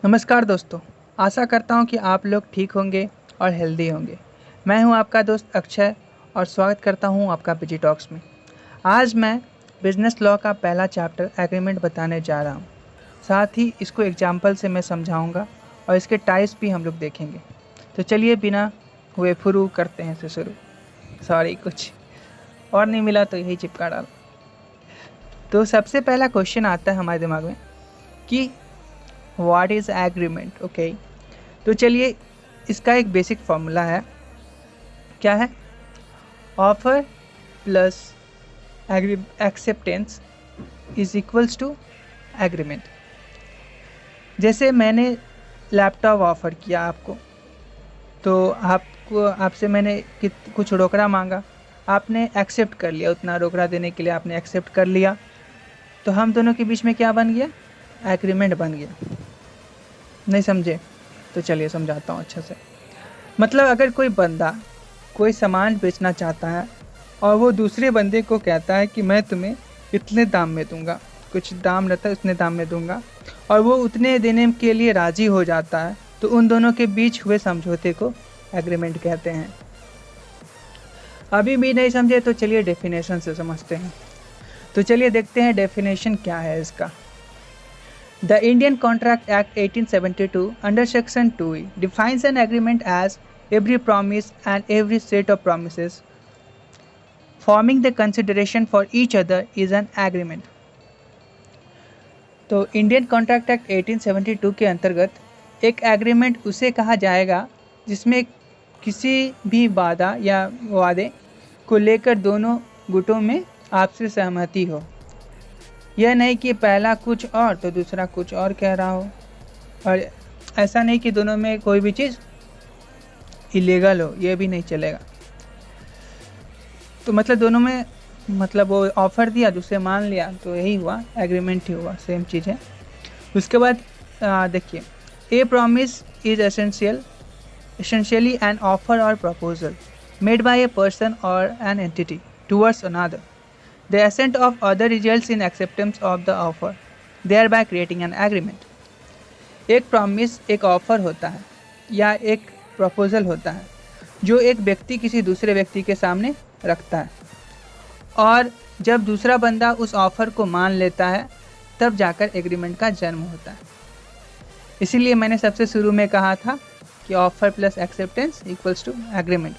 नमस्कार दोस्तों। आशा करता हूँ कि आप लोग ठीक होंगे और हेल्दी होंगे। मैं हूँ आपका दोस्त अक्षय और स्वागत करता हूँ आपका पीजी टॉक्स में। आज मैं बिजनेस लॉ का पहला चैप्टर एग्रीमेंट बताने जा रहा हूँ। साथ ही इसको एग्जाम्पल से मैं समझाऊँगा और इसके टाइप्स भी हम लोग देखेंगे। तो चलिए बिना हुए फुरू करते हैं शुरू। सॉरी, कुछ और नहीं मिला तो यही चिपका डाला। तो सबसे पहला क्वेश्चन आता है हमारे दिमाग में कि व्हाट इज़ एग्रीमेंट। ओके, तो चलिए इसका एक बेसिक फॉर्मूला है। क्या है? Offer plus acceptance is equals to agreement. जैसे मैंने लैपटॉप ऑफर किया आपको, तो आपसे मैंने कुछ रोकड़ा मांगा, आपने एक्सेप्ट कर लिया। उतना रोकड़ा देने के लिए आपने एक्सेप्ट कर लिया, तो हम दोनों के बीच में क्या बन गया? एग्रीमेंट बन गया। नहीं समझे? तो चलिए समझाता हूँ अच्छे से। मतलब अगर कोई बंदा कोई सामान बेचना चाहता है और वो दूसरे बंदे को कहता है कि मैं तुम्हें इतने दाम में दूंगा, कुछ दाम रहता है उतने दाम में दूंगा, और वो उतने देने के लिए राज़ी हो जाता है, तो उन दोनों के बीच हुए समझौते को एग्रीमेंट कहते हैं। अभी भी नहीं समझे तो चलिए डेफिनेशन से समझते हैं। तो चलिए देखते हैं डेफिनेशन क्या है इसका। The Indian Contract Act 1872 under Section 2E defines an agreement as every promise and every set of promises forming the consideration for each other is an agreement। तो इंडियन कॉन्ट्रैक्ट एक्ट 1872 के अंतर्गत एक agreement उसे कहा जाएगा जिसमें किसी भी वादा या वादे को लेकर दोनों गुटों में आपसी सहमति हो। यह नहीं कि पहला कुछ और तो दूसरा कुछ और कह रहा हो, और ऐसा नहीं कि दोनों में कोई भी चीज़ इलीगल हो, यह भी नहीं चलेगा। तो मतलब दोनों में, मतलब वो ऑफ़र दिया, दूसरे मान लिया, तो यही हुआ, एग्रीमेंट ही हुआ, सेम चीज़ है। उसके बाद देखिए, a promise is essentially an offer or proposal made by a person or an entity towards another. The assent of other results in acceptance of the offer, thereby creating an agreement। एक promise एक offer होता है या एक proposal होता है जो एक व्यक्ति किसी दूसरे व्यक्ति के सामने रखता है, और जब दूसरा बंदा उस ऑफर को मान लेता है तब जाकर एग्रीमेंट का जन्म होता है। इसीलिए मैंने सबसे शुरू में कहा था कि offer plus acceptance equals to agreement.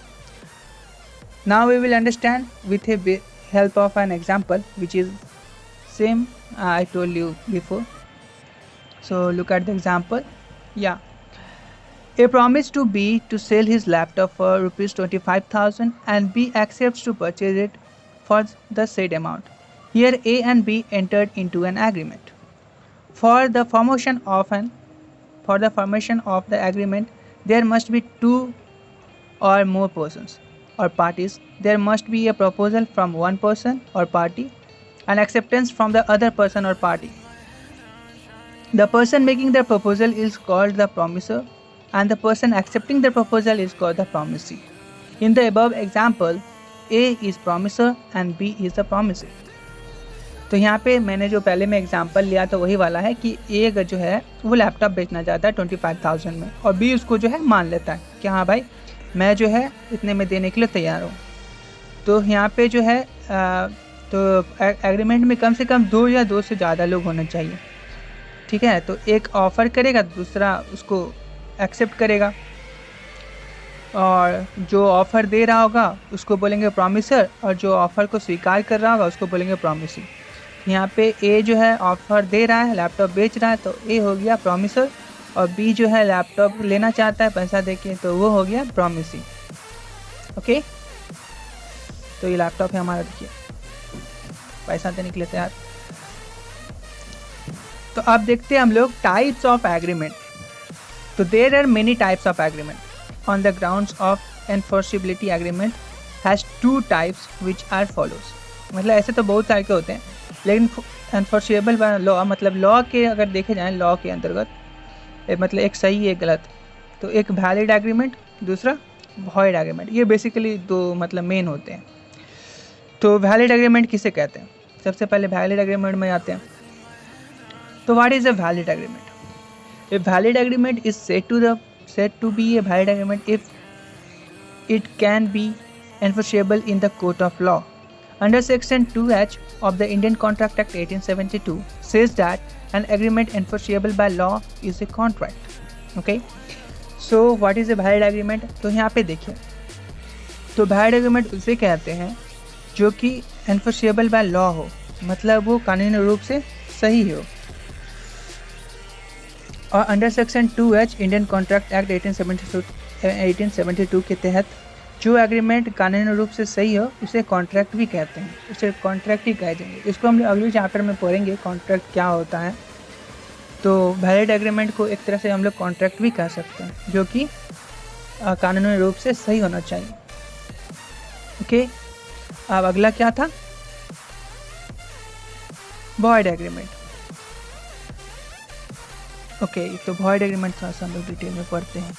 Now we will understand with a help of an example which is same I told you before. So look at the example. Yeah, a promise to B to sell his laptop for rupees 25,000 and B accepts to purchase it for the said amount. Here A and B entered into an agreement. For the formation of the agreement, there must be two or more persons or parties. There must be a proposal from one person or party and acceptance from the other person or party. The person making the proposal is called the promiser and the person accepting the proposal is called the promisee. In the above example, A is promiser and B is the promisee. तो यहाँ पे मैंने जो पहले में example लिया तो वही वाला है कि ए जो है वो लैपटॉप बेचना चाहता है 25,000 में, और बी उसको जो है मान लेता है कि हाँ भाई मैं जो है इतने में देने के लिए तैयार हूँ। तो यहाँ पे जो है तो एग्रीमेंट में कम से कम दो या दो से ज़्यादा लोग होने चाहिए। ठीक है, तो एक ऑफ़र करेगा, दूसरा उसको एक्सेप्ट करेगा, और जो ऑफ़र दे रहा होगा उसको बोलेंगे प्रॉमिसर, और जो ऑफ़र को स्वीकार कर रहा होगा उसको बोलेंगे प्रॉमिसी। यहाँ पे ए जो है ऑफ़र दे रहा है, लैपटॉप बेच रहा है, तो ए हो गया प्रॉमिसर, और बी जो है लैपटॉप लेना चाहता है पैसा देके, तो वो हो गया प्रॉमिसी। ओके, तो ये लैपटॉप है हमारा, देखिए पैसा देने के लिए तैयार। तो अब देखते हैं हम लोग टाइप्स ऑफ एग्रीमेंट। तो there are many types of agreement on the grounds of enforceability. Agreement has two types which are follows. मतलब ऐसे तो बहुत सारे के होते हैं, लेकिन एनफोर्सिबल लॉ, मतलब लॉ के अगर देखे जाएँ, लॉ के अंतर्गत मतलब एक सही एक गलत। तो एक वैलिड एग्रीमेंट, दूसरा वॉइड एग्रीमेंट। ये बेसिकली दो मतलब मेन होते हैं। तो वैलिड एग्रीमेंट किसे कहते हैं? सबसे पहले वैलिड एग्रीमेंट में आते हैं। तो what is a valid agreement? A valid agreement is said to be a valid agreement if it can be enforceable in the court of law. Under Section 2H of the Indian Contract Act 1872 says that an agreement enforceable by law is a contract. Okay, so what is a valid agreement? तो यहाँ पे देखिए, तो valid agreement उसे कहते हैं जो कि enforceable by law हो, मतलब वो कानूनी रूप से सही हो। और under section 2H Indian contract act 1872 के तहत जो एग्रीमेंट कानूनी रूप से सही हो उसे कॉन्ट्रैक्ट भी कहते हैं, उसे कॉन्ट्रैक्ट ही कहे जाएंगे। इसको हम अगले चैप्टर में पढ़ेंगे कॉन्ट्रैक्ट क्या होता है। तो वैलिड एग्रीमेंट को एक तरह से हम लोग कॉन्ट्रैक्ट भी कह सकते हैं जो कि कानूनी रूप से सही होना चाहिए। ओके, अब अगला क्या था? Void agreement. ओके, तो वॉइड एग्रीमेंट थोड़ा सा हम लोग डिटेल में पढ़ते हैं।